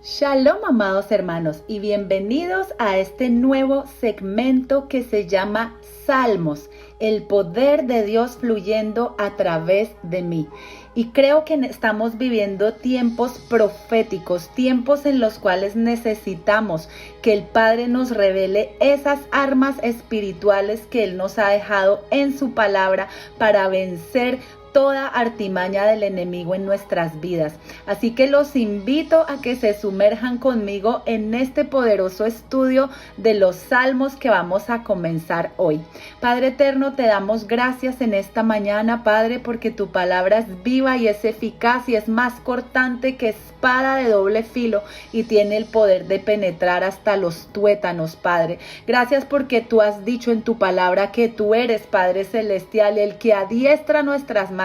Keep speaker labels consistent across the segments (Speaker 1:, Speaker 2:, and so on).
Speaker 1: Shalom, amados hermanos, y bienvenidos a este nuevo segmento que se llama Salmos, el poder de Dios fluyendo a través de mí. Y creo que estamos viviendo tiempos proféticos, tiempos en los cuales necesitamos que el Padre nos revele esas armas espirituales que Él nos ha dejado en su palabra para vencer toda artimaña del enemigo en nuestras vidas. Así que los invito a que se sumerjan conmigo en este poderoso estudio de los salmos que vamos a comenzar hoy. Padre eterno, te damos gracias en esta mañana, Padre, porque tu palabra es viva y es eficaz y es más cortante que espada de doble filo y tiene el poder de penetrar hasta los tuétanos, Padre. Gracias porque tú has dicho en tu palabra que tú eres, Padre celestial, el que adiestra nuestras manos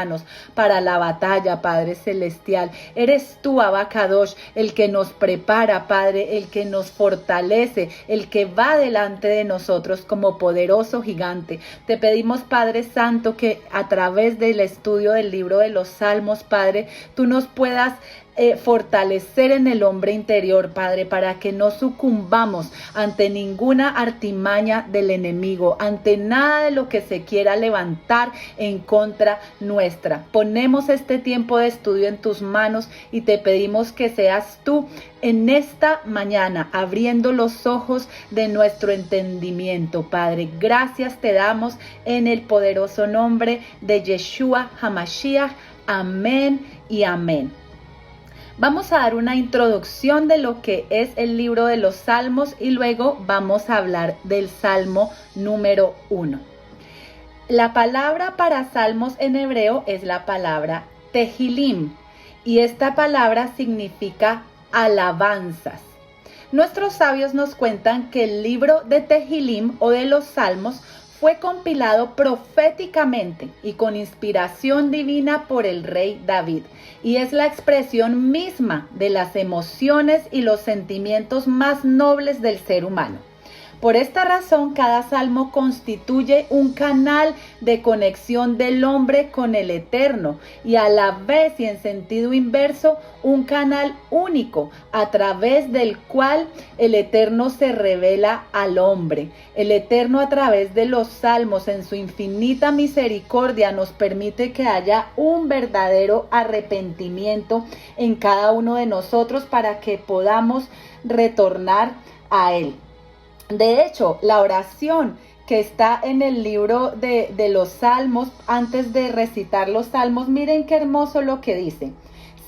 Speaker 1: para la batalla, Padre celestial. Eres tú, Abacadosh, el que nos prepara, Padre, el que nos fortalece, el que va delante de nosotros como poderoso gigante. Te pedimos, Padre Santo, que a través del estudio del libro de los Salmos, Padre, tú nos puedas fortalecer en el hombre interior, Padre, para que no sucumbamos ante ninguna artimaña del enemigo, ante nada de lo que se quiera levantar en contra nuestra. Ponemos este tiempo de estudio en tus manos y te pedimos que seas tú en esta mañana abriendo los ojos de nuestro entendimiento, Padre. Gracias te damos en el poderoso nombre de Yeshua HaMashiach. Amén y amén. Vamos a dar una introducción de lo que es el libro de los Salmos y luego vamos a hablar del Salmo número 1. La palabra para salmos en hebreo es la palabra Tehilim y esta palabra significa alabanzas. Nuestros sabios nos cuentan que el libro de Tehilim o de los Salmos fue compilado proféticamente y con inspiración divina por el rey David y es la expresión misma de las emociones y los sentimientos más nobles del ser humano. Por esta razón, cada salmo constituye un canal de conexión del hombre con el Eterno y a la vez y en sentido inverso, un canal único a través del cual el Eterno se revela al hombre. El Eterno a través de los salmos en su infinita misericordia nos permite que haya un verdadero arrepentimiento en cada uno de nosotros para que podamos retornar a Él. De hecho, la oración que está en el libro de los Salmos, antes de recitar los Salmos, miren qué hermoso lo que dice.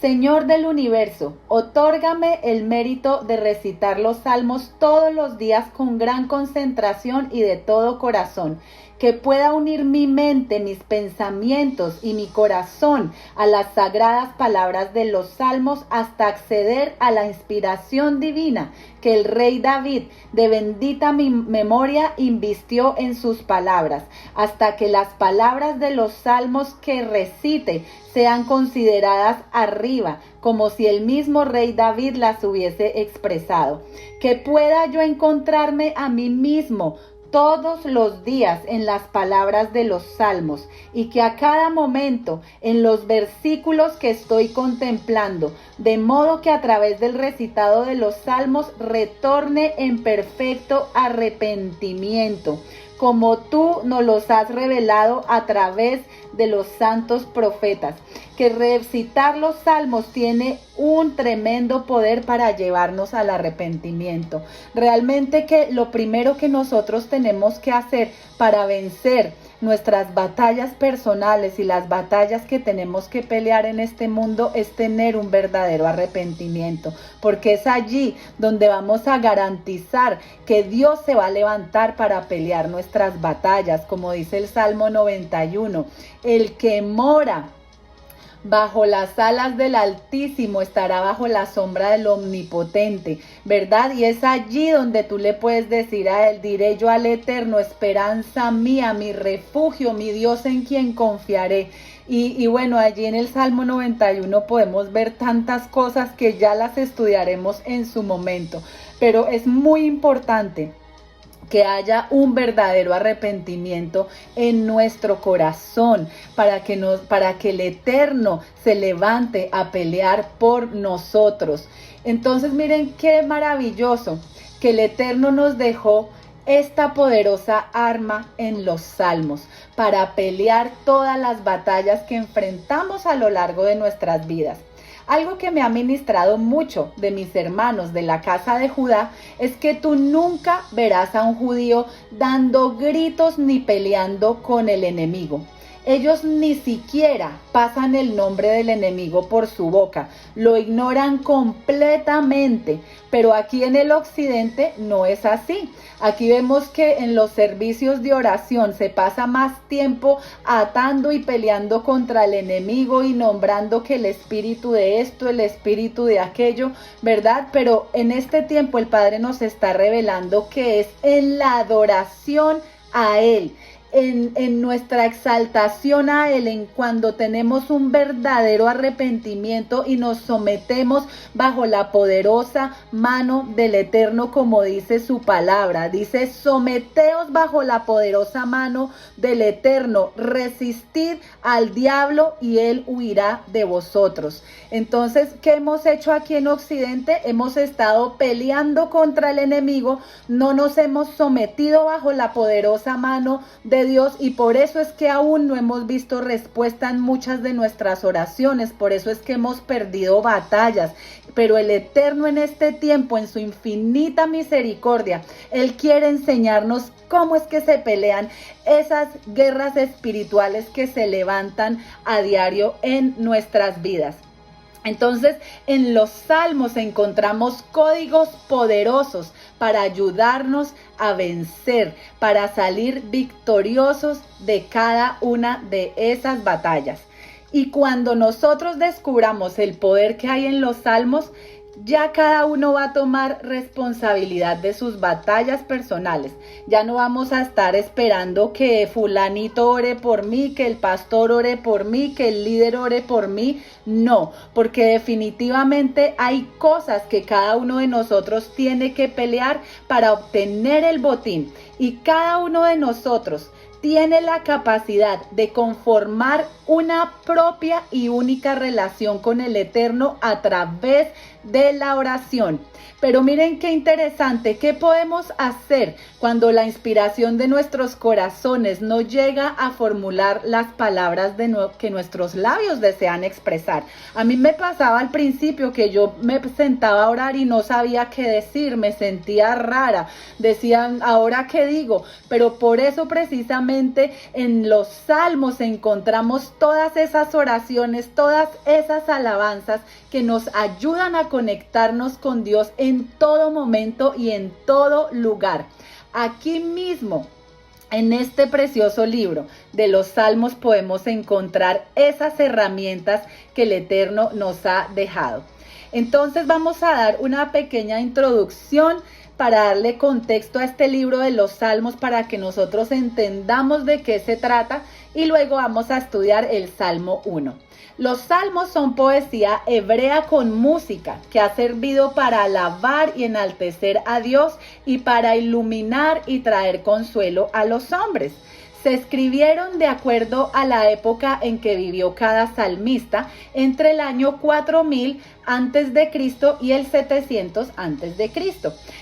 Speaker 1: Señor del universo, otórgame el mérito de recitar los Salmos todos los días con gran concentración y de todo corazón, que pueda unir mi mente, mis pensamientos y mi corazón a las sagradas palabras de los Salmos hasta acceder a la inspiración divina que el rey David, de bendita memoria, invistió en sus palabras, hasta que las palabras de los Salmos que recite sean consideradas arriba, como si el mismo rey David las hubiese expresado. Que pueda yo encontrarme a mí mismo todos los días en las palabras de los salmos y que a cada momento en los versículos que estoy contemplando, de modo que a través del recitado de los salmos retorne en perfecto arrepentimiento, como tú nos los has revelado a través de los santos profetas. Que recitar los salmos tiene un tremendo poder para llevarnos al arrepentimiento. Realmente que lo primero que nosotros tenemos que hacer para vencer nuestras batallas personales y las batallas que tenemos que pelear en este mundo es tener un verdadero arrepentimiento, porque es allí donde vamos a garantizar que Dios se va a levantar para pelear nuestras batallas, como dice el Salmo 91, el que mora bajo las alas del Altísimo estará bajo la sombra del Omnipotente, ¿verdad? Y es allí donde tú le puedes decir a Él, diré yo al Eterno, esperanza mía, mi refugio, mi Dios en quien confiaré. Y bueno, allí en el Salmo 91 podemos ver tantas cosas que ya las estudiaremos en su momento, pero es muy importante que haya un verdadero arrepentimiento en nuestro corazón, para que el Eterno se levante a pelear por nosotros. Entonces miren qué maravilloso que el Eterno nos dejó esta poderosa arma en los salmos para pelear todas las batallas que enfrentamos a lo largo de nuestras vidas. Algo que me ha ministrado mucho de mis hermanos de la casa de Judá es que tú nunca verás a un judío dando gritos ni peleando con el enemigo. Ellos ni siquiera pasan el nombre del enemigo por su boca, lo ignoran completamente, pero aquí en el occidente no es así. Aquí vemos que en los servicios de oración se pasa más tiempo atando y peleando contra el enemigo y nombrando que el espíritu de esto, el espíritu de aquello, ¿verdad? Pero en este tiempo el Padre nos está revelando que es en la adoración a Él, en nuestra exaltación a Él, en cuando tenemos un verdadero arrepentimiento y nos sometemos bajo la poderosa mano del Eterno, como dice su palabra. Dice: someteos bajo la poderosa mano del Eterno, resistid al diablo y él huirá de vosotros. Entonces, ¿qué hemos hecho aquí en Occidente? Hemos estado peleando contra el enemigo, no nos hemos sometido bajo la poderosa mano de Dios, y por eso es que aún no hemos visto respuesta en muchas de nuestras oraciones, por eso es que hemos perdido batallas. Pero el Eterno en este tiempo, en su infinita misericordia, Él quiere enseñarnos cómo es que se pelean esas guerras espirituales que se levantan a diario en nuestras vidas. Entonces, en los salmos encontramos códigos poderosos para ayudarnos a vencer, para salir victoriosos de cada una de esas batallas. Y cuando nosotros descubramos el poder que hay en los salmos, ya cada uno va a tomar responsabilidad de sus batallas personales. Ya no vamos a estar esperando que fulanito ore por mí, que el pastor ore por mí, que el líder ore por mí. No, porque definitivamente hay cosas que cada uno de nosotros tiene que pelear para obtener el botín. Y cada uno de nosotros tiene la capacidad de conformar una propia y única relación con el Eterno a través de la oración. Pero miren qué interesante, ¿qué podemos hacer cuando la inspiración de nuestros corazones no llega a formular las palabras que nuestros labios desean expresar? A mí me pasaba al principio que yo me sentaba a orar y no sabía qué decir, me sentía rara, decían, ¿ahora qué digo? Pero por eso precisamente en los salmos encontramos todas esas oraciones, todas esas alabanzas que nos ayudan a conectarnos con Dios en todo momento y en todo lugar. Aquí mismo, en este precioso libro de los Salmos, podemos encontrar esas herramientas que el Eterno nos ha dejado. Entonces vamos a dar una pequeña introducción para darle contexto a este libro de los Salmos, para que nosotros entendamos de qué se trata, y luego vamos a estudiar el Salmo 1. Los salmos son poesía hebrea con música que ha servido para alabar y enaltecer a Dios y para iluminar y traer consuelo a los hombres. Se escribieron de acuerdo a la época en que vivió cada salmista, entre el año 4000 a.C. y el 700 a.C.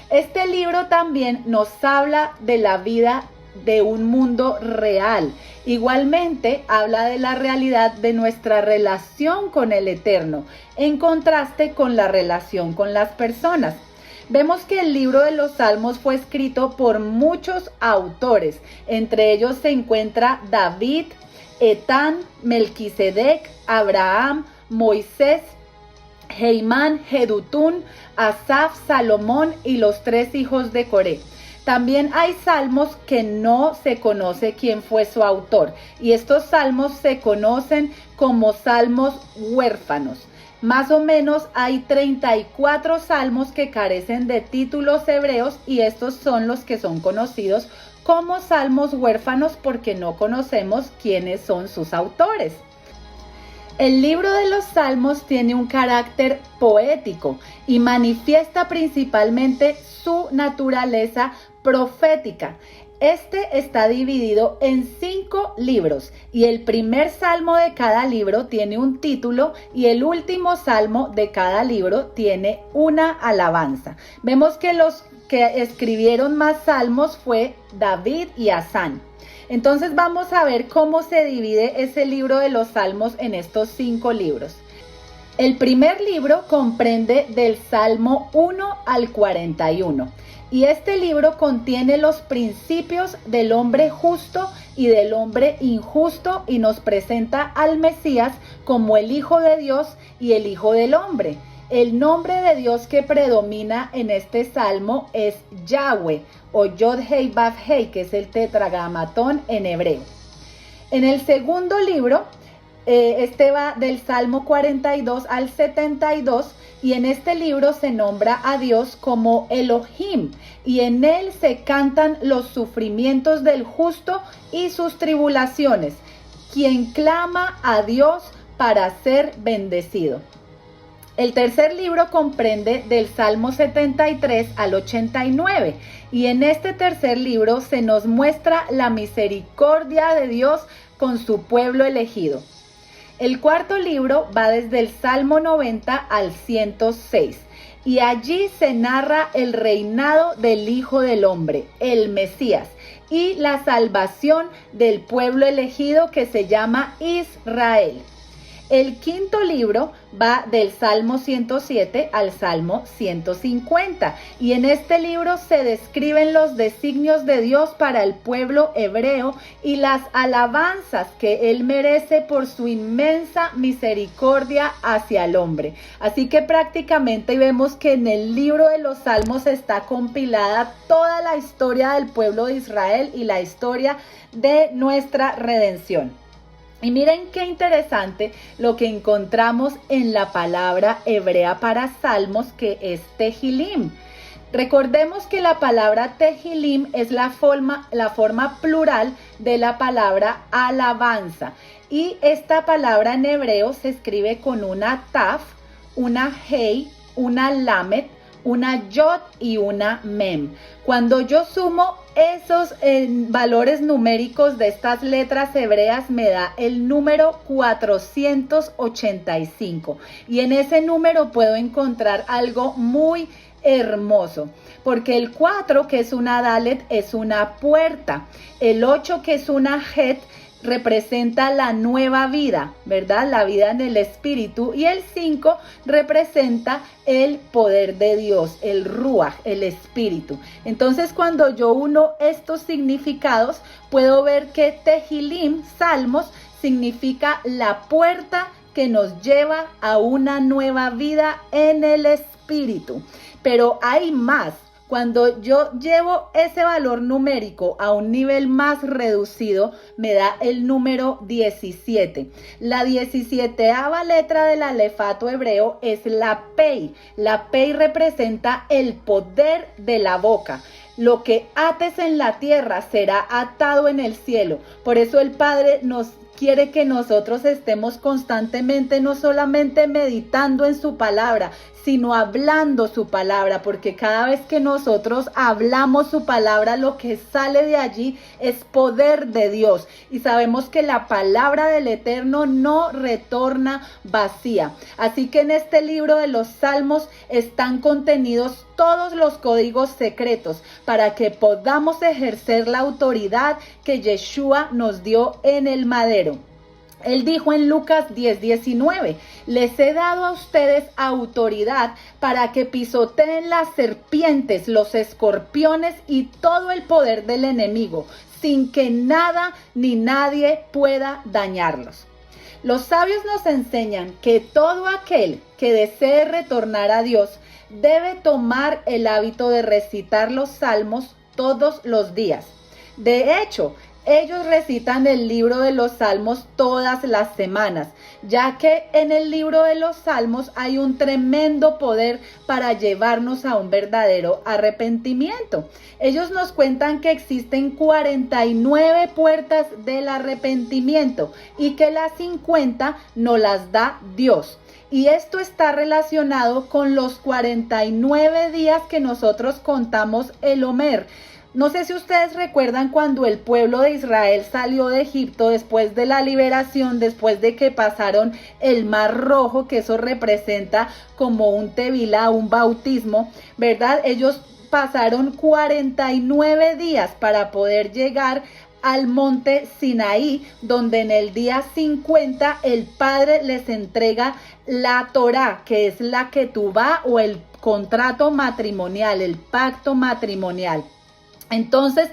Speaker 1: Este libro también nos habla de la vida de un mundo real. Igualmente habla de la realidad de nuestra relación con el Eterno, en contraste con la relación con las personas. Vemos que el libro de los Salmos fue escrito por muchos autores. Entre ellos se encuentra David, Etán, Melquisedec, Abraham, Moisés, Heimán, Jedutún, Asaf, Salomón y los 3 hijos de Coré. También hay salmos que no se conoce quién fue su autor, y estos salmos se conocen como salmos huérfanos. Más o menos hay 34 salmos que carecen de títulos hebreos, y estos son los que son conocidos como salmos huérfanos porque no conocemos quiénes son sus autores. El libro de los Salmos tiene un carácter poético y manifiesta principalmente su naturaleza profética. Este está dividido en 5 libros y el primer salmo de cada libro tiene un título y el último salmo de cada libro tiene una alabanza. Vemos que los que escribieron más salmos fue David y Asán. Entonces vamos a ver cómo se divide ese libro de los salmos en estos 5 libros. El primer libro comprende del Salmo 1 al 41 y este libro contiene los principios del hombre justo y del hombre injusto y nos presenta al Mesías como el Hijo de Dios y el Hijo del hombre. El nombre de Dios que predomina en este salmo es Yahweh o Yod-Hei-Vav-Hei, que es el tetragramatón en hebreo. En el segundo libro, este va del Salmo 42 al 72 y en este libro se nombra a Dios como Elohim y en él se cantan los sufrimientos del justo y sus tribulaciones, quien clama a Dios para ser bendecido. El tercer libro comprende del Salmo 73 al 89 y en este tercer libro se nos muestra la misericordia de Dios con su pueblo elegido. El cuarto libro va desde el Salmo 90 al 106 y allí se narra el reinado del Hijo del Hombre, el Mesías, y la salvación del pueblo elegido que se llama Israel. El quinto libro va del Salmo 107 al Salmo 150 y en este libro se describen los designios de Dios para el pueblo hebreo y las alabanzas que Él merece por su inmensa misericordia hacia el hombre. Así que prácticamente vemos que en el libro de los Salmos está compilada toda la historia del pueblo de Israel y la historia de nuestra redención. Y miren qué interesante lo que encontramos en la palabra hebrea para salmos, que es Tehilim. Recordemos que la palabra Tehilim es la forma plural de la palabra alabanza. Y esta palabra en hebreo se escribe con una taf, una hei, una lamet, una yod y una mem. Cuando yo sumo esos valores numéricos de estas letras hebreas me da el número 485 y en ese número puedo encontrar algo muy hermoso, porque el 4, que es una dalet, es una puerta, el 8, que es una het, representa la nueva vida, ¿verdad? La vida en el espíritu, y el 5 representa el poder de Dios, el ruaj, el espíritu. Entonces, cuando yo uno estos significados, puedo ver que Tehilim, salmos, significa la puerta que nos lleva a una nueva vida en el espíritu. Pero hay más. Cuando yo llevo ese valor numérico a un nivel más reducido, me da el número 17. La 17ª letra del alefato hebreo es la Pei. La Pei representa el poder de la boca. Lo que ates en la tierra será atado en el cielo. Por eso el Padre nos quiere que nosotros estemos constantemente no solamente meditando en su palabra, sino hablando su palabra, porque cada vez que nosotros hablamos su palabra, lo que sale de allí es poder de Dios. Y sabemos que la palabra del Eterno no retorna vacía. Así que en este libro de los Salmos están contenidos todos los códigos secretos para que podamos ejercer la autoridad que Yeshua nos dio en el madero. Él dijo en Lucas 10:19, les he dado a ustedes autoridad para que pisoteen las serpientes, los escorpiones y todo el poder del enemigo, sin que nada ni nadie pueda dañarlos. Los sabios nos enseñan que todo aquel que desee retornar a Dios debe tomar el hábito de recitar los salmos todos los días. De hecho, ellos recitan el libro de los Salmos todas las semanas, ya que en el libro de los Salmos hay un tremendo poder para llevarnos a un verdadero arrepentimiento. Ellos nos cuentan que existen 49 puertas del arrepentimiento y que las 50 nos las da Dios. Y esto está relacionado con los 49 días que nosotros contamos el Omer. No sé si ustedes recuerdan cuando el pueblo de Israel salió de Egipto después de la liberación, después de que pasaron el Mar Rojo, que eso representa como un tevilá, un bautismo, ¿verdad? Ellos pasaron 49 días para poder llegar al monte Sinaí, donde en el día 50 el Padre les entrega la Torá, que es la ketubá o el contrato matrimonial, el pacto matrimonial. Entonces,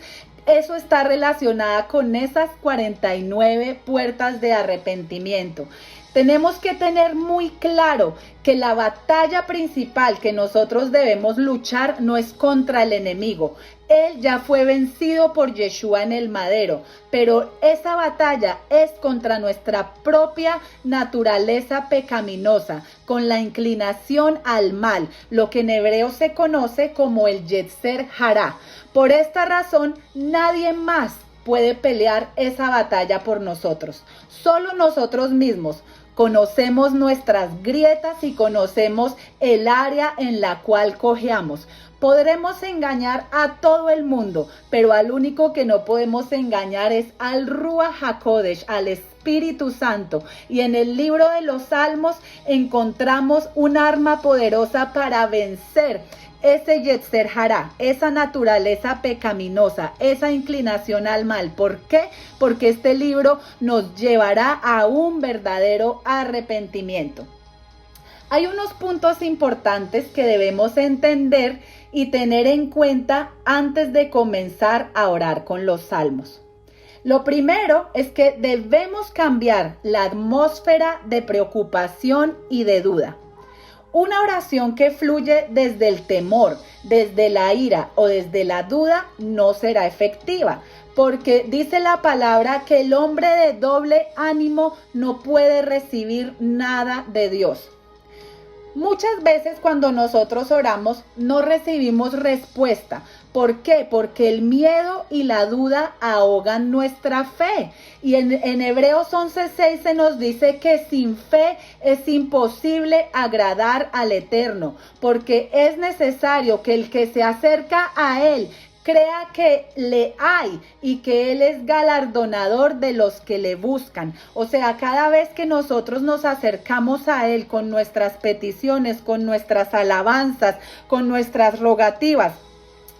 Speaker 1: eso está relacionada con esas 49 puertas de arrepentimiento. Tenemos que tener muy claro que la batalla principal que nosotros debemos luchar no es contra el enemigo. Él ya fue vencido por Yeshua en el madero, pero esa batalla es contra nuestra propia naturaleza pecaminosa, con la inclinación al mal, lo que en hebreo se conoce como el Yetzer Hará. Por esta razón, nadie más puede pelear esa batalla por nosotros. Solo nosotros mismos conocemos nuestras grietas y conocemos el área en la cual cojeamos. Podremos engañar a todo el mundo, pero al único que no podemos engañar es al Ruach HaKodesh, al Espíritu Santo. Y en el libro de los Salmos encontramos un arma poderosa para vencer ese Yetzer Hará, esa naturaleza pecaminosa, esa inclinación al mal. ¿Por qué? Porque este libro nos llevará a un verdadero arrepentimiento. Hay unos puntos importantes que debemos entender y tener en cuenta antes de comenzar a orar con los salmos. Lo primero es que debemos cambiar la atmósfera de preocupación y de duda. Una oración que fluye desde el temor, desde la ira o desde la duda no será efectiva, porque dice la palabra que el hombre de doble ánimo no puede recibir nada de Dios. Muchas veces cuando nosotros oramos no recibimos respuesta. ¿Por qué? Porque el miedo y la duda ahogan nuestra fe. Y en Hebreos 11:6 se nos dice que sin fe es imposible agradar al Eterno, porque es necesario que el que se acerca a Él crea que le hay y que Él es galardonador de los que le buscan. O sea, cada vez que nosotros nos acercamos a Él con nuestras peticiones, con nuestras alabanzas, con nuestras rogativas,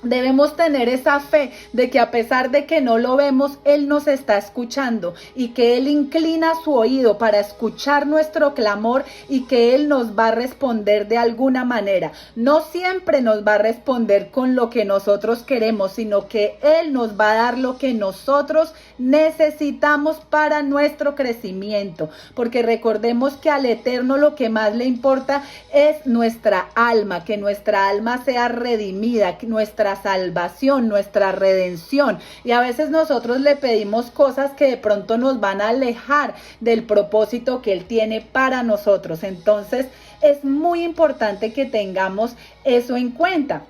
Speaker 1: debemos tener esa fe de que a pesar de que no lo vemos, Él nos está escuchando y que Él inclina su oído para escuchar nuestro clamor y que Él nos va a responder de alguna manera. No siempre nos va a responder con lo que nosotros queremos, sino que Él nos va a dar lo que nosotros necesitamos para nuestro crecimiento. Porque recordemos que al Eterno lo que más le importa es nuestra alma, que nuestra alma sea redimida, que nuestra salvación, nuestra redención. Y a veces nosotros le pedimos cosas que de pronto nos van a alejar del propósito que Él tiene para nosotros. Entonces es muy importante que tengamos eso en cuenta.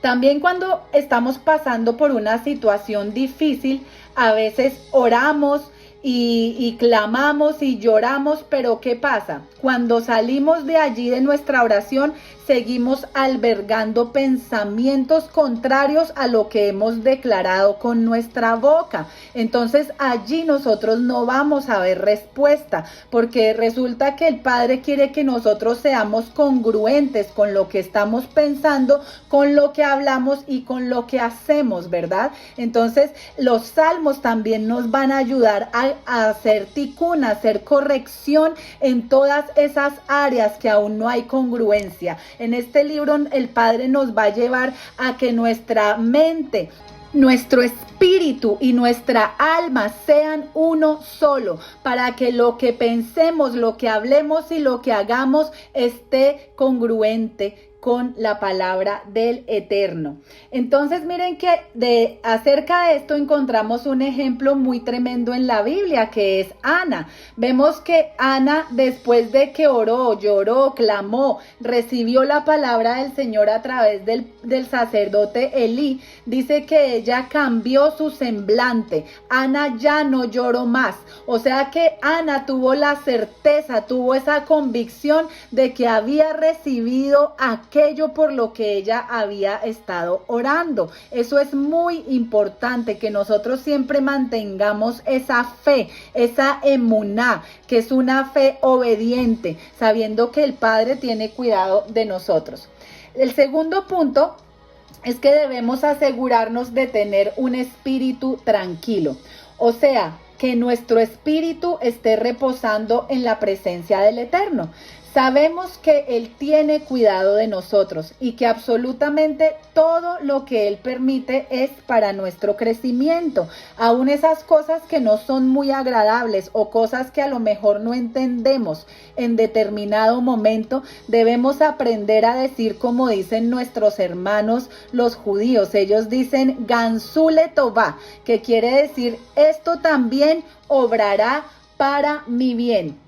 Speaker 1: También cuando estamos pasando por una situación difícil, a veces oramos y clamamos y lloramos, pero ¿qué pasa? Cuando salimos de allí de nuestra oración, seguimos albergando pensamientos contrarios a lo que hemos declarado con nuestra boca. Entonces allí nosotros no vamos a ver respuesta, porque resulta que el Padre quiere que nosotros seamos congruentes con lo que estamos pensando, con lo que hablamos y con lo que hacemos, ¿verdad? Entonces los salmos también nos van a ayudar a hacer tikkun, a hacer corrección en todas esas áreas que aún no hay congruencia. En este libro el Padre nos va a llevar a que nuestra mente, nuestro espíritu y nuestra alma sean uno solo, para que lo que pensemos, lo que hablemos y lo que hagamos esté congruente con la palabra del Eterno. Entonces miren que acerca de esto encontramos un ejemplo muy tremendo en la Biblia, que es Ana. Vemos que Ana, después de que oró, lloró, clamó, recibió la palabra del Señor a través del sacerdote Elí, dice que ella cambió su semblante. Ana ya no lloró más. O sea que Ana tuvo la certeza, tuvo esa convicción de que había recibido aquel aquello por lo que ella había estado orando. Eso es muy importante, que nosotros siempre mantengamos esa fe, esa emuná, que es una fe obediente, sabiendo que el Padre tiene cuidado de nosotros. El segundo punto es que debemos asegurarnos de tener un espíritu tranquilo, o sea, que nuestro espíritu esté reposando en la presencia del Eterno. Sabemos que Él tiene cuidado de nosotros y que absolutamente todo lo que Él permite es para nuestro crecimiento. Aún esas cosas que no son muy agradables o cosas que a lo mejor no entendemos en determinado momento, debemos aprender a decir como dicen nuestros hermanos los judíos. Ellos dicen Gansule Tová, que quiere decir esto también obrará para mi bien.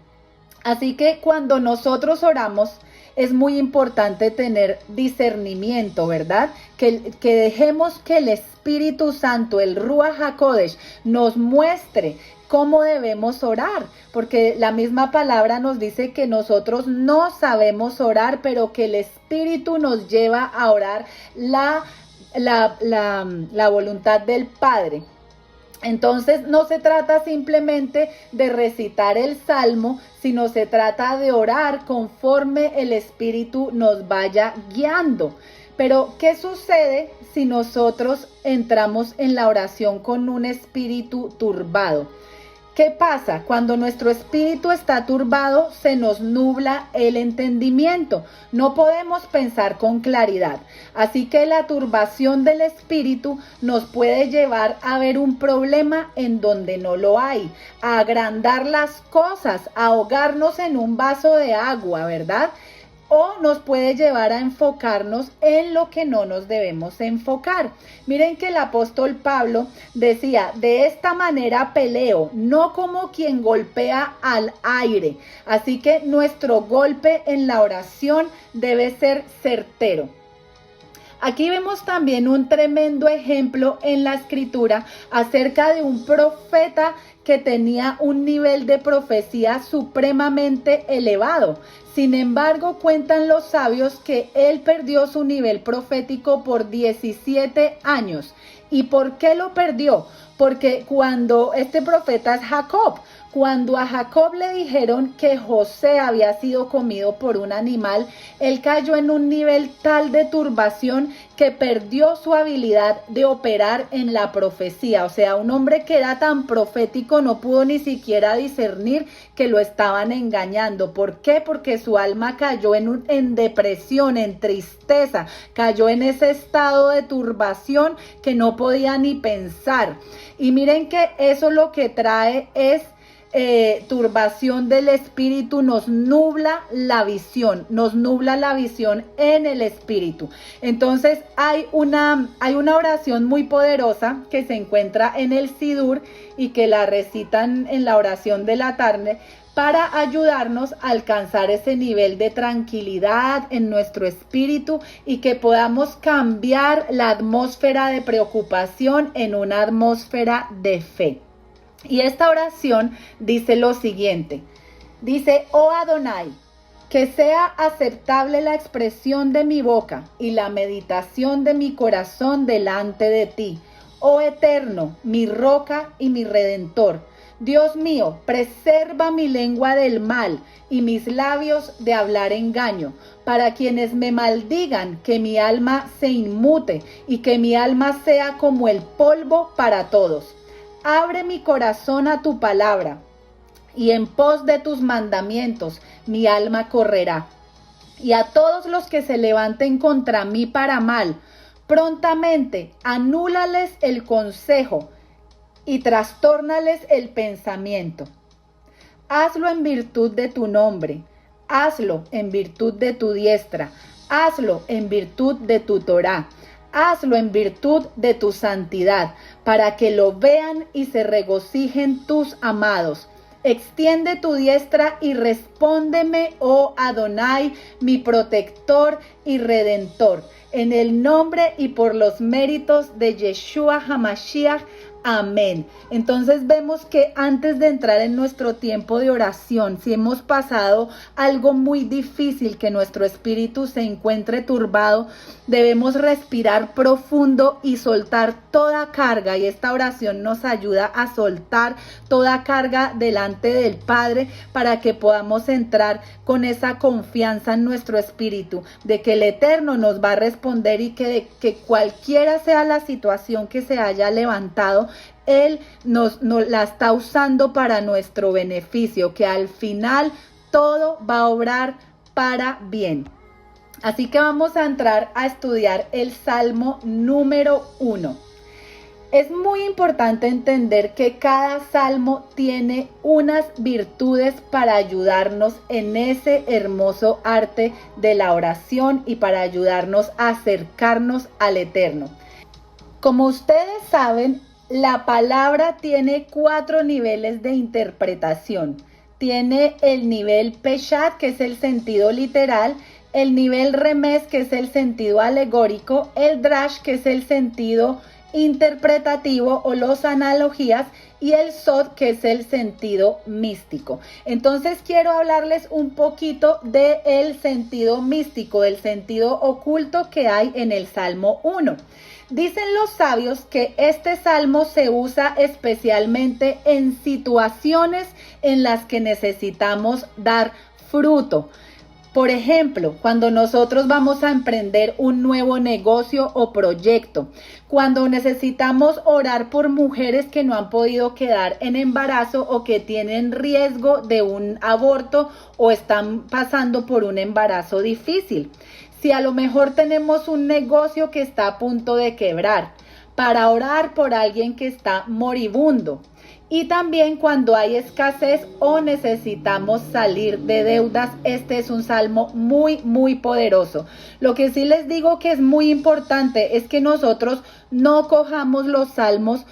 Speaker 1: Así que cuando nosotros oramos es muy importante tener discernimiento, ¿verdad? Que dejemos que el Espíritu Santo, el Ruach HaKodesh, nos muestre cómo debemos orar, porque la misma palabra nos dice que nosotros no sabemos orar, pero que el Espíritu nos lleva a orar la voluntad del Padre. Entonces no se trata simplemente de recitar el salmo, sino se trata de orar conforme el Espíritu nos vaya guiando. Pero, ¿qué sucede si nosotros entramos en la oración con un espíritu turbado? ¿Qué pasa? Cuando nuestro espíritu está turbado, se nos nubla el entendimiento. No podemos pensar con claridad. Así que la turbación del espíritu nos puede llevar a ver un problema en donde no lo hay, a agrandar las cosas, a ahogarnos en un vaso de agua, ¿verdad? O nos puede llevar a enfocarnos en lo que no nos debemos enfocar. Miren que el apóstol Pablo decía, de esta manera peleo, no como quien golpea al aire. Así que nuestro golpe en la oración debe ser certero. Aquí vemos también un tremendo ejemplo en la escritura acerca de un profeta que tenía un nivel de profecía supremamente elevado. Sin embargo, cuentan los sabios que él perdió su nivel profético por 17 años. ¿Y por qué lo perdió? Porque cuando este profeta es Jacob, cuando a Jacob le dijeron que José había sido comido por un animal, él cayó en un nivel tal de turbación que perdió su habilidad de operar en la profecía. O sea, un hombre que era tan profético no pudo ni siquiera discernir que lo estaban engañando. ¿Por qué? Porque su alma cayó en depresión, en tristeza, cayó en ese estado de turbación que no podía ni pensar. Y miren que eso lo que trae es turbación del espíritu, nos nubla la visión en el espíritu. Entonces hay una oración muy poderosa que se encuentra en el Sidur y que la recitan en la oración de la tarde para ayudarnos a alcanzar ese nivel de tranquilidad en nuestro espíritu y que podamos cambiar la atmósfera de preocupación en una atmósfera de fe. Y esta oración dice lo siguiente, dice, oh Adonai, que sea aceptable la expresión de mi boca y la meditación de mi corazón delante de ti, oh Eterno, mi roca y mi redentor. Dios mío, preserva mi lengua del mal y mis labios de hablar engaño, para quienes me maldigan, que mi alma se inmute y que mi alma sea como el polvo para todos. Abre mi corazón a tu palabra, y en pos de tus mandamientos mi alma correrá. Y a todos los que se levanten contra mí para mal, prontamente anúlales el consejo y trastórnales el pensamiento. Hazlo en virtud de tu nombre, hazlo en virtud de tu diestra, hazlo en virtud de tu Torá. Hazlo en virtud de tu santidad, para que lo vean y se regocijen tus amados. Extiende tu diestra y respóndeme, oh Adonai, mi protector y redentor. En el nombre y por los méritos de Yeshua HaMashiach. Amén. Entonces vemos que antes de entrar en nuestro tiempo de oración, si hemos pasado algo muy difícil, que nuestro espíritu se encuentre turbado, debemos respirar profundo y soltar toda carga. Y esta oración nos ayuda a soltar toda carga delante del Padre para que podamos entrar con esa confianza en nuestro espíritu de que el Eterno nos va a responder y que cualquiera sea la situación que se haya levantado, Él nos la está usando para nuestro beneficio, que al final todo va a obrar para bien. Así que vamos a entrar a estudiar el Salmo número 1. Es muy importante entender que cada salmo tiene unas virtudes para ayudarnos en ese hermoso arte de la oración y para ayudarnos a acercarnos al Eterno. Como ustedes saben, la palabra tiene 4 niveles de interpretación. Tiene el nivel Peshat, que es el sentido literal, el nivel Remes, que es el sentido alegórico, el Drash, que es el sentido interpretativo o las analogías, y el Sod, que es el sentido místico. Entonces quiero hablarles un poquito del sentido místico, del sentido oculto que hay en el Salmo 1. Dicen los sabios que este salmo se usa especialmente en situaciones en las que necesitamos dar fruto. Por ejemplo, cuando nosotros vamos a emprender un nuevo negocio o proyecto, cuando necesitamos orar por mujeres que no han podido quedar en embarazo o que tienen riesgo de un aborto o están pasando por un embarazo difícil. Si a lo mejor tenemos un negocio que está a punto de quebrar, para orar por alguien que está moribundo. Y también cuando hay escasez o necesitamos salir de deudas, este es un salmo muy, muy poderoso. Lo que sí les digo que es muy importante es que nosotros no cojamos los salmos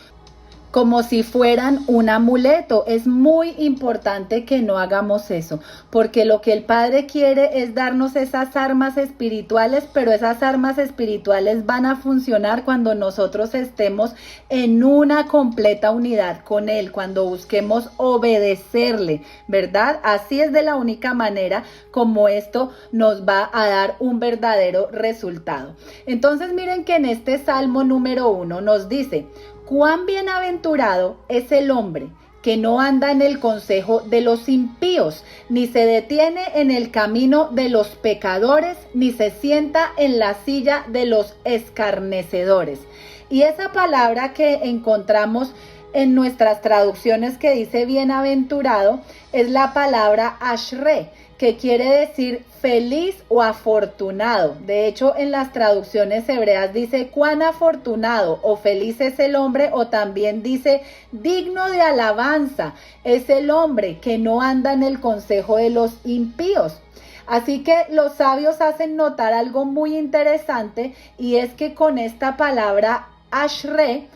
Speaker 1: como si fueran un amuleto. Es muy importante que no hagamos eso, porque lo que el Padre quiere es darnos esas armas espirituales, pero esas armas espirituales van a funcionar cuando nosotros estemos en una completa unidad con Él, cuando busquemos obedecerle, ¿verdad? Así es de la única manera como esto nos va a dar un verdadero resultado. Entonces miren que en este Salmo número 1 nos dice: cuán bienaventurado es el hombre que no anda en el consejo de los impíos, ni se detiene en el camino de los pecadores, ni se sienta en la silla de los escarnecedores. Y esa palabra que encontramos en nuestras traducciones que dice bienaventurado es la palabra Ashre, que quiere decir feliz o afortunado. De hecho, en las traducciones hebreas dice cuán afortunado o feliz es el hombre, o también dice digno de alabanza es el hombre que no anda en el consejo de los impíos. Así que los sabios hacen notar algo muy interesante, y es que con esta palabra Ashre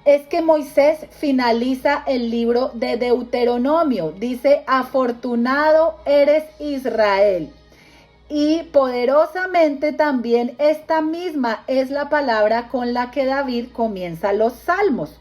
Speaker 1: es que Moisés finaliza el libro de Deuteronomio. Dice: afortunado eres Israel. Y poderosamente también esta misma es la palabra con la que David comienza los salmos.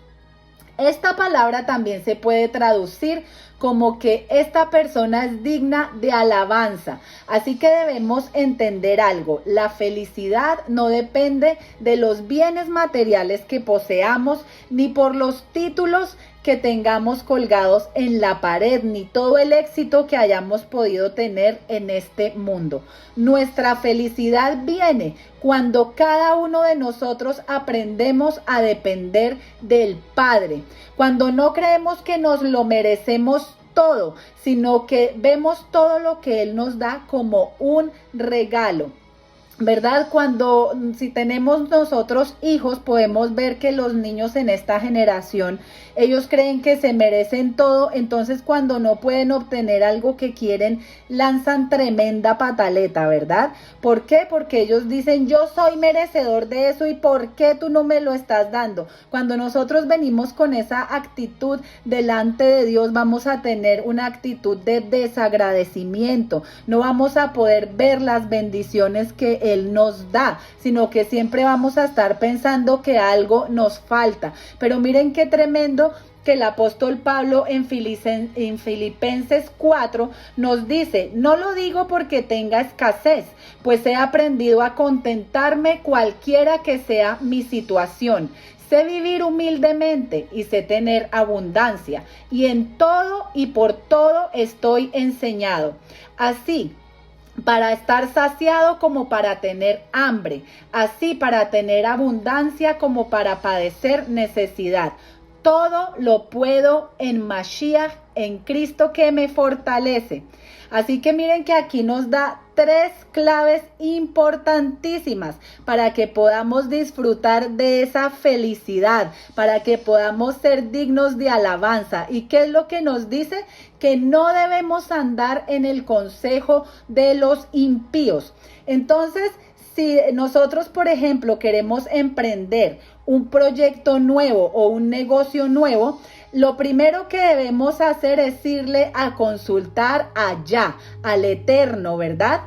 Speaker 1: Esta palabra también se puede traducir como que esta persona es digna de alabanza. Así que debemos entender algo: la felicidad no depende de los bienes materiales que poseamos, ni por los títulos que tengamos colgados en la pared, ni todo el éxito que hayamos podido tener en este mundo. Nuestra felicidad viene cuando cada uno de nosotros aprendemos a depender del Padre, cuando no creemos que nos lo merecemos todo, sino que vemos todo lo que Él nos da como un regalo. ¿Verdad? Si tenemos nosotros hijos, podemos ver que los niños en esta generación, ellos creen que se merecen todo. Entonces cuando no pueden obtener algo que quieren, lanzan tremenda pataleta, ¿verdad? ¿Por qué? Porque ellos dicen: yo soy merecedor de eso, ¿y por qué tú no me lo estás dando? Cuando nosotros venimos con esa actitud delante de Dios, vamos a tener una actitud de desagradecimiento. No vamos a poder ver las bendiciones que Él nos da, sino que siempre vamos a estar pensando que algo nos falta. Pero miren qué tremendo que el apóstol Pablo en Filipenses 4 nos dice: no lo digo porque tenga escasez, pues he aprendido a contentarme cualquiera que sea mi situación. Sé vivir humildemente y sé tener abundancia, y en todo y por todo estoy enseñado. Así, para estar saciado como para tener hambre, así para tener abundancia como para padecer necesidad. Todo lo puedo en Mashiach, en Cristo que me fortalece. Así que miren que aquí nos da 3 claves importantísimas para que podamos disfrutar de esa felicidad, para que podamos ser dignos de alabanza. ¿Y qué es lo que nos dice? Que no debemos andar en el consejo de los impíos. Entonces, si nosotros, por ejemplo, queremos emprender un proyecto nuevo o un negocio nuevo, lo primero que debemos hacer es irle a consultar allá, al Eterno, ¿verdad?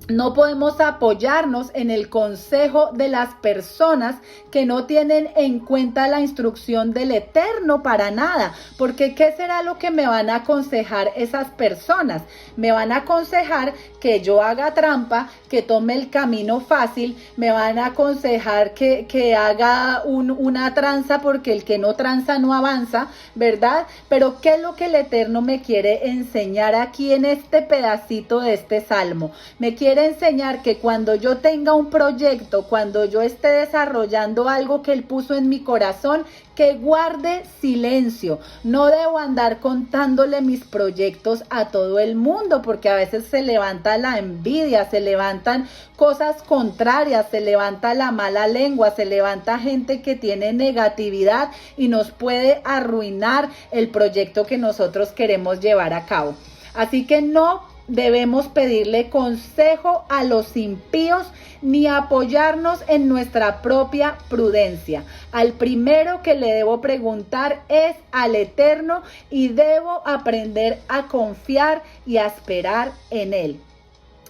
Speaker 1: No podemos apoyarnos en el consejo de las personas que no tienen en cuenta la instrucción del Eterno para nada, porque ¿qué será lo que me van a aconsejar esas personas? Me van a aconsejar que yo haga trampa, que tome el camino fácil, me van a aconsejar que haga una tranza, porque el que no tranza no avanza, ¿verdad? Pero ¿qué es lo que el Eterno me quiere enseñar aquí en este pedacito de este salmo? Me quiere enseñar que cuando yo tenga un proyecto, cuando yo esté desarrollando algo que Él puso en mi corazón, que guarde silencio. No debo andar contándole mis proyectos a todo el mundo, porque a veces se levanta la envidia, se levantan cosas contrarias, se levanta la mala lengua, se levanta gente que tiene negatividad y nos puede arruinar el proyecto que nosotros queremos llevar a cabo. Así que no debemos pedirle consejo a los impíos ni apoyarnos en nuestra propia prudencia. Al primero que le debo preguntar es al Eterno, y debo aprender a confiar y a esperar en Él.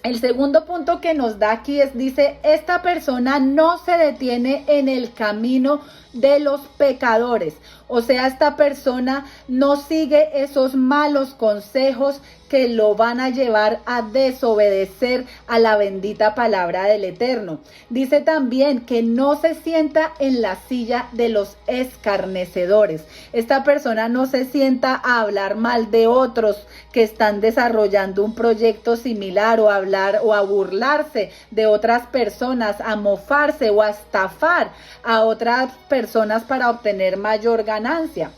Speaker 1: El segundo punto que nos da aquí dice, esta persona no se detiene en el camino de los pecadores. O sea, esta persona no sigue esos malos consejos que lo van a llevar a desobedecer a la bendita palabra del Eterno. Dice también que no se sienta en la silla de los escarnecedores. Esta persona no se sienta a hablar mal de otros que están desarrollando un proyecto similar, o a hablar o a burlarse de otras personas, a mofarse o a estafar a otras personas para obtener mayor ganancia.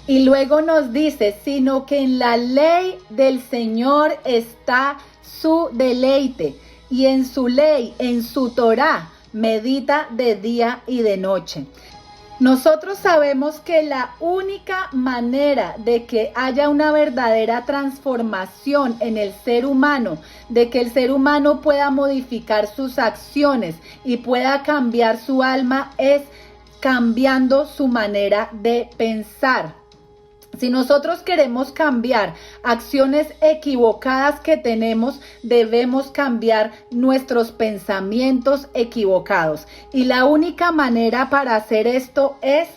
Speaker 1: Y luego nos dice, sino que en la ley del Señor está su deleite, y en su ley, en su Torá, medita de día y de noche. Nosotros sabemos que la única manera de que haya una verdadera transformación en el ser humano, de que el ser humano pueda modificar sus acciones y pueda cambiar su alma, es cambiando su manera de pensar. Si nosotros queremos cambiar acciones equivocadas que tenemos, debemos cambiar nuestros pensamientos equivocados. Y la única manera para hacer esto es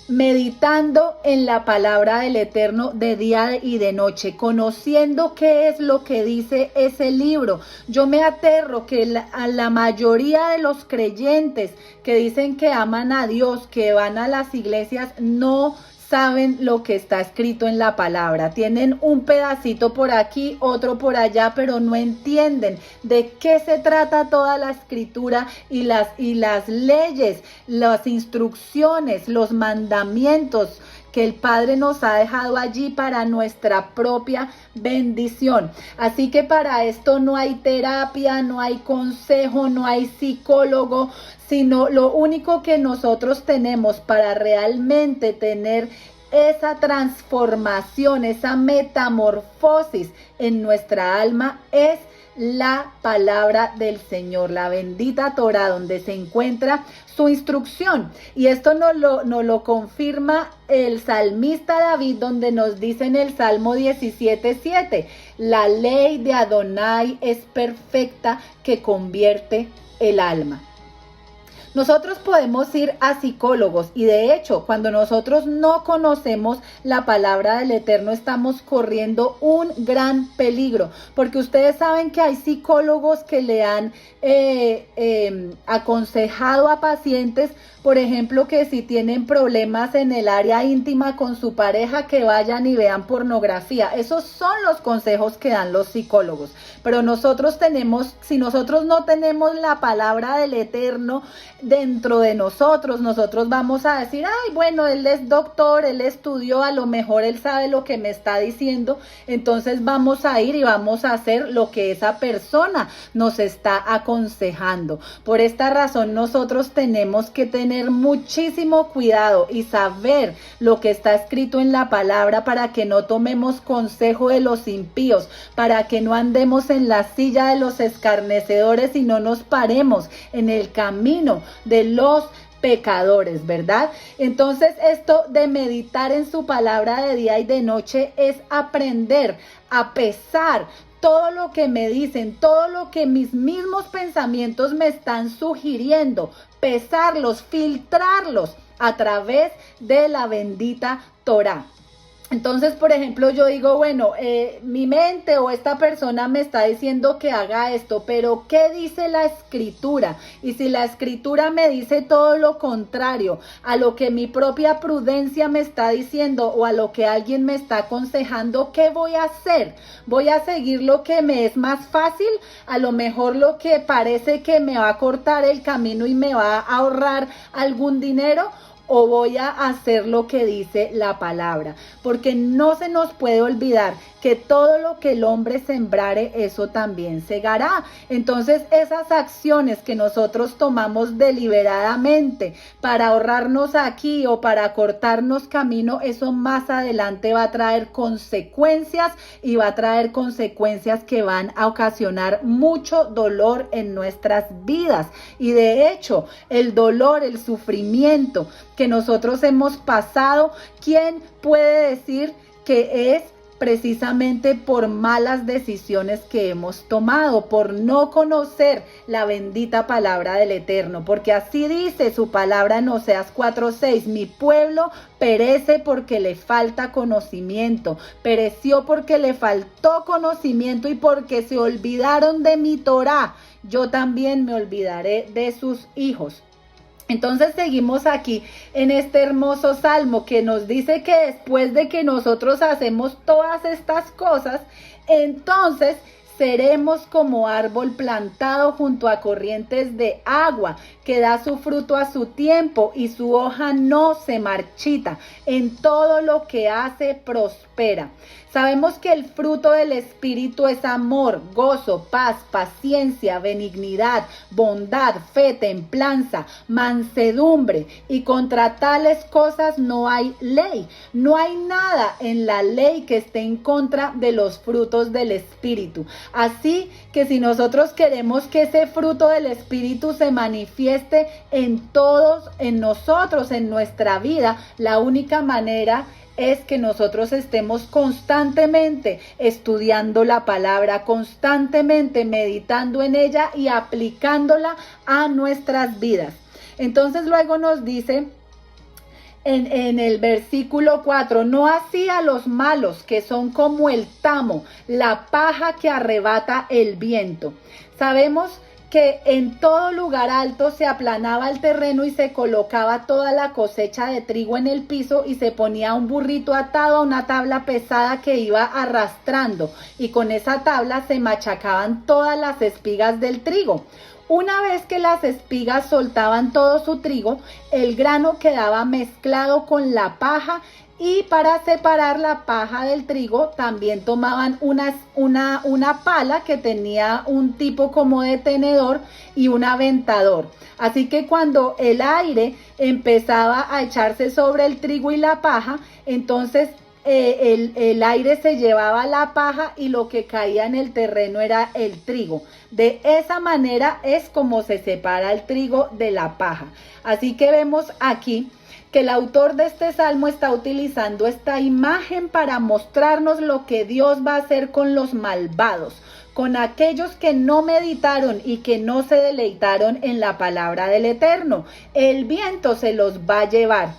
Speaker 1: meditando en la palabra del Eterno de día y de noche, conociendo qué es lo que dice ese libro. Yo me aterro que a la mayoría de los creyentes que dicen que aman a Dios, que van a las iglesias, no saben lo que está escrito en la palabra. Tienen un pedacito por aquí, otro por allá, pero no entienden de qué se trata toda la escritura y las leyes, las instrucciones, los mandamientos que el Padre nos ha dejado allí para nuestra propia bendición. Así que para esto no hay terapia, no hay consejo, no hay psicólogo, sino lo único que nosotros tenemos para realmente tener esa transformación, esa metamorfosis en nuestra alma, es la palabra del Señor, la bendita Torá, donde se encuentra su instrucción. Y esto nos lo confirma el salmista David, donde nos dice en el Salmo 17:7, la ley de Adonai es perfecta que convierte el alma. Nosotros podemos ir a psicólogos y de hecho, cuando nosotros no conocemos la palabra del Eterno, estamos corriendo un gran peligro, porque ustedes saben que hay psicólogos que le han aconsejado a pacientes, por ejemplo, que si tienen problemas en el área íntima con su pareja, que vayan y vean pornografía. Esos son los consejos que dan los psicólogos. Pero si nosotros no tenemos la palabra del Eterno dentro de nosotros vamos a decir, ay, bueno, él es doctor, él estudió, a lo mejor él sabe lo que me está diciendo, entonces vamos a ir y vamos a hacer lo que esa persona nos está aconsejando. Por esta razón nosotros tenemos que tener muchísimo cuidado y saber lo que está escrito en la palabra para que no tomemos consejo de los impíos, para que no andemos en la silla de los escarnecedores y no nos paremos en el camino de los pecadores, ¿verdad? Entonces esto de meditar en su palabra de día y de noche es aprender a pesar todo lo que me dicen, todo lo que mis mismos pensamientos me están sugiriendo, pesarlos, filtrarlos a través de la bendita Torá. Entonces, por ejemplo, yo digo, bueno, mi mente o esta persona me está diciendo que haga esto, pero ¿qué dice la escritura? Y si la escritura me dice todo lo contrario a lo que mi propia prudencia me está diciendo o a lo que alguien me está aconsejando, ¿qué voy a hacer? ¿Voy a seguir lo que me es más fácil? A lo mejor lo que parece que me va a cortar el camino y me va a ahorrar algún dinero. ¿O voy a hacer lo que dice la palabra? Porque no se nos puede olvidar que todo lo que el hombre sembrare, eso también segará. Entonces, esas acciones que nosotros tomamos deliberadamente para ahorrarnos aquí o para cortarnos camino, eso más adelante va a traer consecuencias y va a traer consecuencias que van a ocasionar mucho dolor en nuestras vidas. Y de hecho, el dolor, el sufrimiento que nosotros hemos pasado, ¿quién puede decir que es precisamente por malas decisiones que hemos tomado, por no conocer la bendita palabra del Eterno? Porque así dice su palabra en Oseas 4:6, mi pueblo perece porque le falta conocimiento, pereció porque le faltó conocimiento y porque se olvidaron de mi Torá, yo también me olvidaré de sus hijos. Entonces seguimos aquí en este hermoso salmo que nos dice que después de que nosotros hacemos todas estas cosas, entonces seremos como árbol plantado junto a corrientes de agua, que da su fruto a su tiempo y su hoja no se marchita. En todo lo que hace prospera. Sabemos que el fruto del Espíritu es amor, gozo, paz, paciencia, benignidad, bondad, fe, templanza, mansedumbre, y contra tales cosas no hay ley. No hay nada en la ley que esté en contra de los frutos del Espíritu. Así que si nosotros queremos que ese fruto del Espíritu se manifieste en todos, en nosotros, en nuestra vida, la única manera es que nosotros estemos constantemente estudiando la palabra, constantemente meditando en ella y aplicándola a nuestras vidas. Entonces luego nos dice en el versículo 4, no así a los malos, que son como el tamo, la paja que arrebata el viento. Sabemos que en todo lugar alto se aplanaba el terreno y se colocaba toda la cosecha de trigo en el piso y se ponía un burrito atado a una tabla pesada que iba arrastrando, y con esa tabla se machacaban todas las espigas del trigo. Una vez que las espigas soltaban todo su trigo, el grano quedaba mezclado con la paja, y para separar la paja del trigo también tomaban una pala que tenía un tipo como de tenedor y un aventador. Así que cuando el aire empezaba a echarse sobre el trigo y la paja, entonces el aire se llevaba la paja y lo que caía en el terreno era el trigo. De esa manera es como se separa el trigo de la paja. Así que vemos aquí que el autor de este salmo está utilizando esta imagen para mostrarnos lo que Dios va a hacer con los malvados, con aquellos que no meditaron y que no se deleitaron en la palabra del Eterno. El viento se los va a llevar.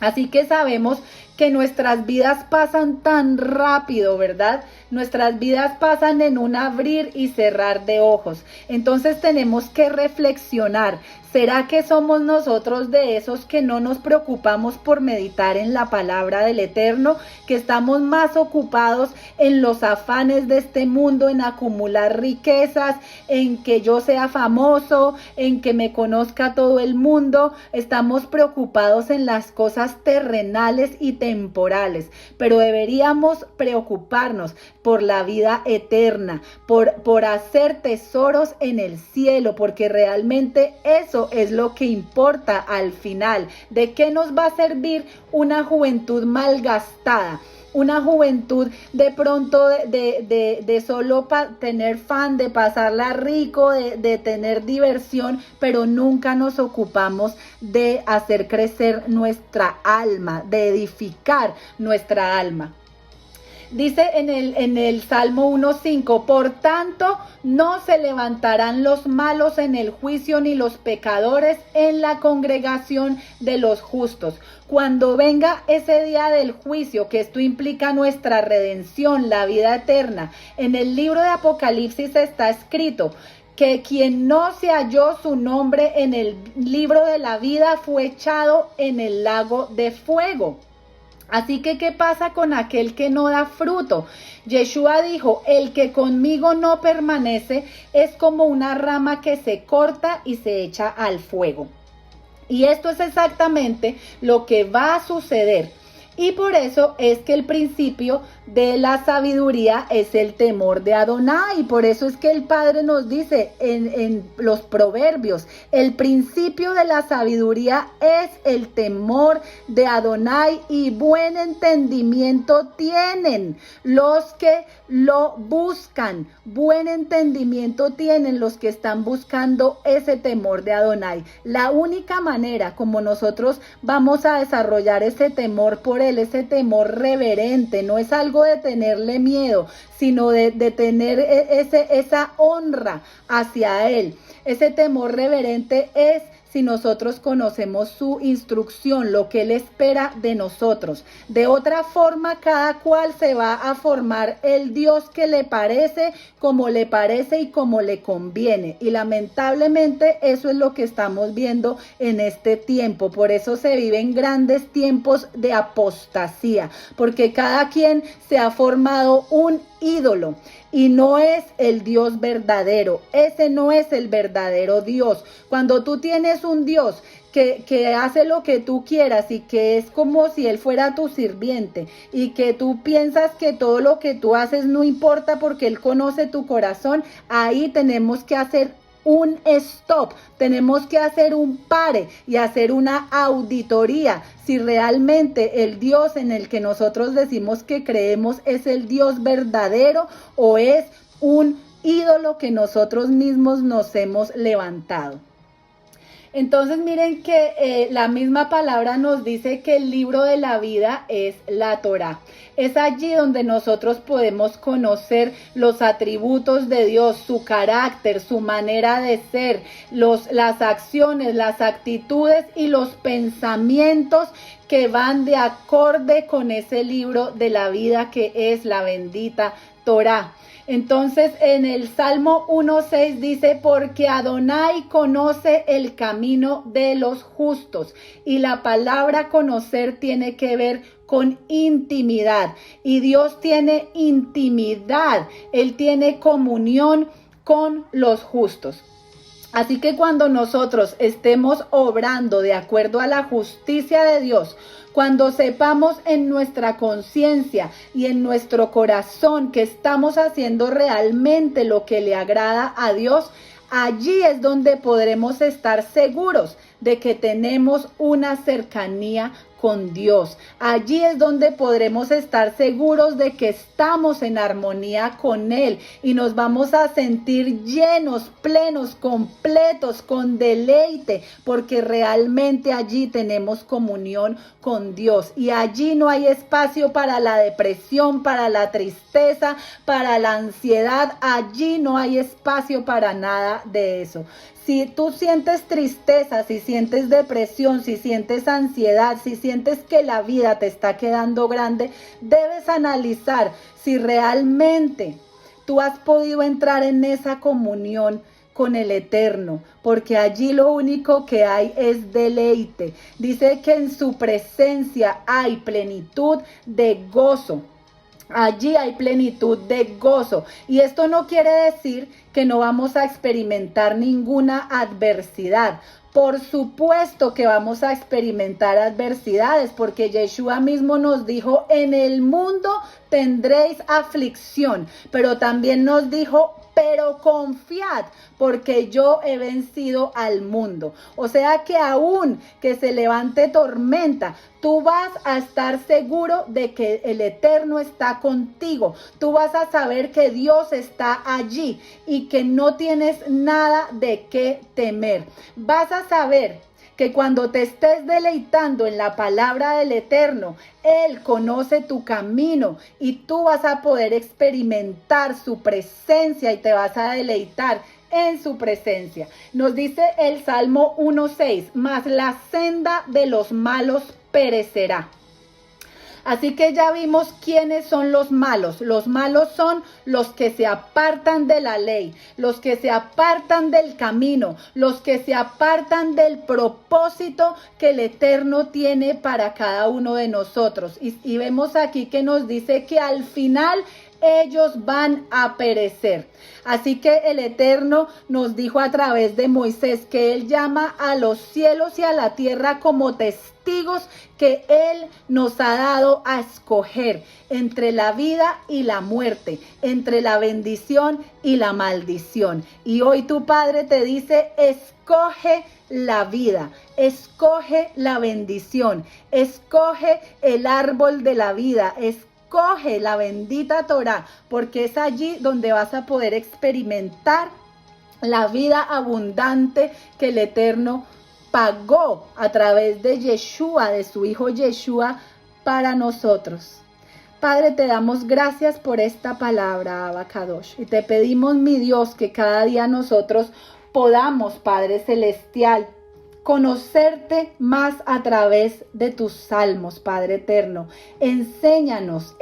Speaker 1: Así que sabemos que nuestras vidas pasan tan rápido, ¿verdad? Nuestras vidas pasan en un abrir y cerrar de ojos. Entonces tenemos que reflexionar. ¿Será que somos nosotros de esos que no nos preocupamos por meditar en la palabra del Eterno? Que estamos más ocupados en los afanes de este mundo, en acumular riquezas, en que yo sea famoso, en que me conozca todo el mundo. Estamos preocupados en las cosas terrenales y temporales, pero deberíamos preocuparnos por la vida eterna, por hacer tesoros en el cielo, porque realmente eso es lo que importa al final. ¿De qué nos va a servir una juventud malgastada? Una juventud de pronto de solo tener fan, de pasarla rico, de tener diversión, pero nunca nos ocupamos de hacer crecer nuestra alma, de edificar nuestra alma. Dice en el Salmo 1:5, por tanto, no se levantarán los malos en el juicio, ni los pecadores en la congregación de los justos. Cuando venga ese día del juicio, que esto implica nuestra redención, la vida eterna, en el libro de Apocalipsis está escrito que quien no se halló su nombre en el libro de la vida fue echado en el lago de fuego. Así que, ¿qué pasa con aquel que no da fruto? Yeshua dijo, el que conmigo no permanece es como una rama que se corta y se echa al fuego. Y esto es exactamente lo que va a suceder. Y por eso es que el principio de la sabiduría es el temor de Adonai. Y por eso es que el Padre nos dice en los proverbios, el principio de la sabiduría es el temor de Adonai y buen entendimiento tienen los que lo buscan. Buen entendimiento tienen los que están buscando ese temor de Adonai. La única manera como nosotros vamos a desarrollar ese temor por él, ese temor reverente, no es algo de tenerle miedo, sino de tener esa honra hacia él. Ese temor reverente es si nosotros conocemos su instrucción, lo que él espera de nosotros. De otra forma, cada cual se va a formar el Dios que le parece y como le conviene. Y lamentablemente eso es lo que estamos viendo en este tiempo. Por eso se viven grandes tiempos de apostasía, porque cada quien se ha formado un ídolo y no es el Dios verdadero. Ese no es el verdadero Dios. Cuando tú tienes un Dios que hace lo que tú quieras y que es como si él fuera tu sirviente y que tú piensas que todo lo que tú haces no importa porque él conoce tu corazón, ahí tenemos que hacer un stop, tenemos que hacer un pare y hacer una auditoría si realmente el Dios en el que nosotros decimos que creemos es el Dios verdadero o es un ídolo que nosotros mismos nos hemos levantado. Entonces miren que la misma palabra nos dice que el libro de la vida es la Torá. Es allí donde nosotros podemos conocer los atributos de Dios, su carácter, su manera de ser, las acciones, las actitudes y los pensamientos que van de acorde con ese libro de la vida que es la bendita Torá. Entonces en el Salmo 1:6 dice, porque Adonai conoce el camino de los justos. Y la palabra conocer tiene que ver con intimidad. Y Dios tiene intimidad, Él tiene comunión con los justos. Así que cuando nosotros estemos obrando de acuerdo a la justicia de Dios, cuando sepamos en nuestra conciencia y en nuestro corazón que estamos haciendo realmente lo que le agrada a Dios, allí es donde podremos estar seguros de que tenemos una cercanía con Dios. Allí es donde podremos estar seguros de que estamos en armonía con Él y nos vamos a sentir llenos, plenos, completos, con deleite, porque realmente allí tenemos comunión con Dios y allí no hay espacio para la depresión, para la tristeza, para la ansiedad. Allí no hay espacio para nada de eso. Si tú sientes tristeza, si sientes depresión, si sientes ansiedad, si sientes que la vida te está quedando grande, debes analizar si realmente tú has podido entrar en esa comunión con el Eterno, porque allí lo único que hay es deleite. Dice que en su presencia hay plenitud de gozo. Allí hay plenitud de gozo. Y esto no quiere decir que no vamos a experimentar ninguna adversidad. Por supuesto que vamos a experimentar adversidades, porque Yeshua mismo nos dijo, en el mundo tendréis aflicción, pero también nos dijo, pero confiad, porque yo he vencido al mundo. O sea que aún que se levante tormenta, tú vas a estar seguro de que el Eterno está contigo. Tú vas a saber que Dios está allí y que no tienes nada de qué temer. Vas a saber que cuando te estés deleitando en la palabra del Eterno, Él conoce tu camino y tú vas a poder experimentar su presencia y te vas a deleitar en su presencia. Nos dice el Salmo 1:6, mas la senda de los malos perecerá. Así que ya vimos quiénes son los malos. Los malos son los que se apartan de la ley, los que se apartan del camino, los que se apartan del propósito que el Eterno tiene para cada uno de nosotros. Y vemos aquí que nos dice que al final ellos van a perecer. Así que el Eterno nos dijo a través de Moisés que Él llama a los cielos y a la tierra como testigos que Él nos ha dado a escoger entre la vida y la muerte, entre la bendición y la maldición. Y hoy tu Padre te dice, escoge la vida, escoge la bendición, escoge el árbol de la vida, escoge la bendita Torá, porque es allí donde vas a poder experimentar la vida abundante que el Eterno pagó a través de Yeshua, de su Hijo Yeshua, para nosotros. Padre, te damos gracias por esta palabra, Abba Kadosh, y te pedimos, mi Dios, que cada día nosotros podamos, Padre Celestial, conocerte más a través de tus salmos, Padre Eterno. Enséñanos,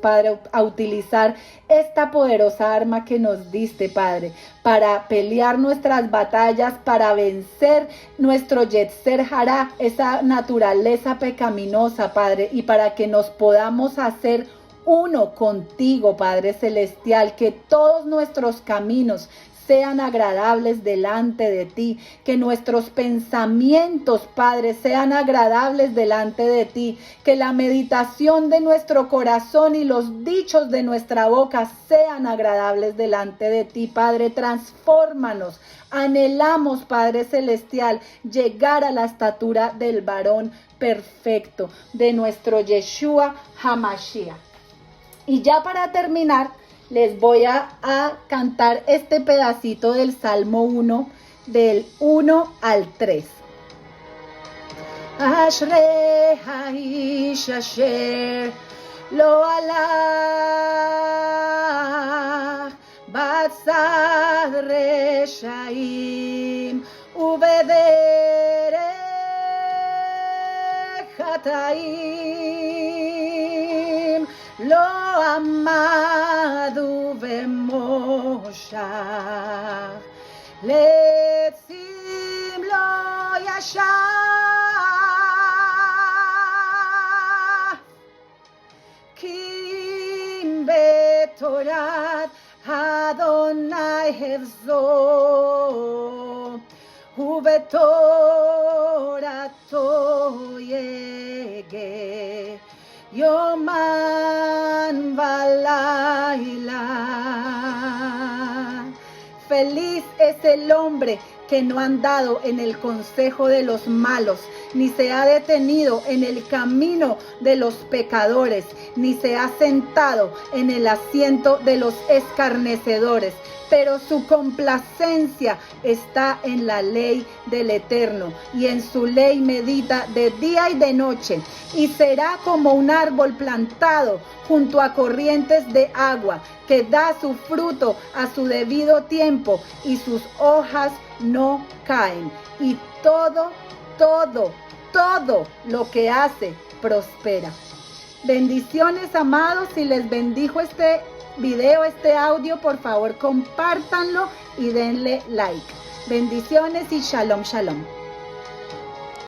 Speaker 1: Padre, a utilizar esta poderosa arma que nos diste, Padre, para pelear nuestras batallas, para vencer nuestro Yetzer Hará, esa naturaleza pecaminosa, Padre, y para que nos podamos hacer uno contigo, Padre Celestial, que todos nuestros caminos sean agradables delante de ti, que nuestros pensamientos, Padre, sean agradables delante de ti, que la meditación de nuestro corazón y los dichos de nuestra boca sean agradables delante de ti, Padre. Transfórmanos. Anhelamos, Padre Celestial, llegar a la estatura del varón perfecto, de nuestro Yeshua HaMashiach. Y ya para terminar, les voy a cantar este pedacito del Salmo 1, del 1 al 3. Ashrei haish asher lo halach batzad reshaim ubederech chataim lo amadu v'moshach letzim lo yashach kim betorat Adonai hefzo ubetorato yege Yoman Balayla. Feliz es el hombre que no ha andado en el consejo de los malos, ni se ha detenido en el camino de los pecadores, ni se ha sentado en el asiento de los escarnecedores. Pero su complacencia está en la ley del Eterno, y en su ley medita de día y de noche. Y será como un árbol plantado junto a corrientes de agua, que da su fruto a su debido tiempo, y sus hojas no caen. Y todo lo que hace prospera. Bendiciones, amados. Si les bendijo este video, este audio, por favor compártanlo y denle like. Bendiciones y shalom, shalom.